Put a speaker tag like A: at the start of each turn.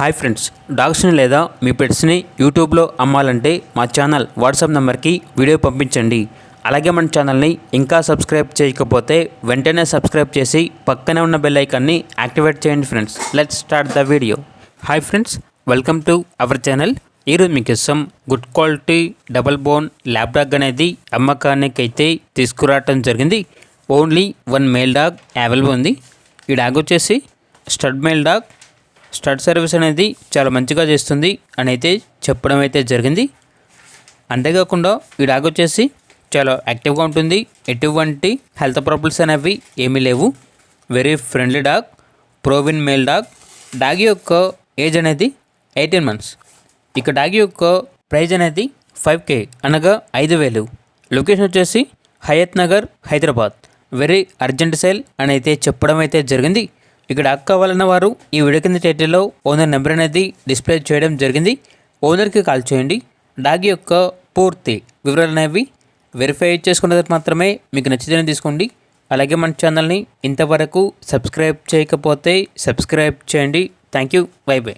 A: Hi friends, డాగ్స్ని లేదా మీ పెట్స్ని యూట్యూబ్లో అమ్మాలంటే మా ఛానల్ వాట్సాప్ నెంబర్కి వీడియో పంపించండి. అలాగే మన ఛానల్ని ఇంకా సబ్స్క్రైబ్ చేయకపోతే వెంటనే సబ్స్క్రైబ్ చేసి పక్కనే ఉన్న బెల్ ఐకాన్ని యాక్టివేట్ చేయండి friends. Let's start the video. Hi friends, welcome to our channel. ఈరోజు మీకోసం good quality double bone lab dog అనేది అమ్మకానికి అయితే తీసుకురావటం జరిగింది. Only one male dog available ఉంది. ఈ డాగ్ వచ్చేసి stud male dog. Stud service అనేది చాలా మంచిగా చేస్తుంది అని అయితే చెప్పడం అయితే జరిగింది. అంతేకాకుండా ఈ డాగ్ వచ్చేసి చాలా యాక్టివ్గా ఉంటుంది. ఎటువంటి హెల్త్ ప్రాబ్లమ్స్ అనేవి ఏమీ లేవు. Very friendly dog, proven male dog. Dog యొక్క ఏజ్ అనేది 18 months. ఇక డాగ్ యొక్క ప్రైజ్ అనేది 5K అనగా 5,000. లొకేషన్ వచ్చేసి Hayathnagar, Hyderabad. Very urgent sale అని అయితే చెప్పడం అయితే జరిగింది. ఇక్కడ డాగ్ కావాలన్న వారు ఈ వీడియో కింద టైటిల్లో ఓనర్ నెంబర్ అనేది డిస్ప్లే చేయడం జరిగింది. ఓనర్కి కాల్ చేయండి. డాగ్ యొక్క పూర్తి వివరాలు అనేవి వెరిఫై చేసుకున్న తర్వాత మాత్రమే మీకు నచ్చితేనే తీసుకోండి. అలాగే మన ఛానల్ని ఇంతవరకు సబ్స్క్రైబ్ చేయకపోతే సబ్స్క్రైబ్ చేయండి. Thank you. By by.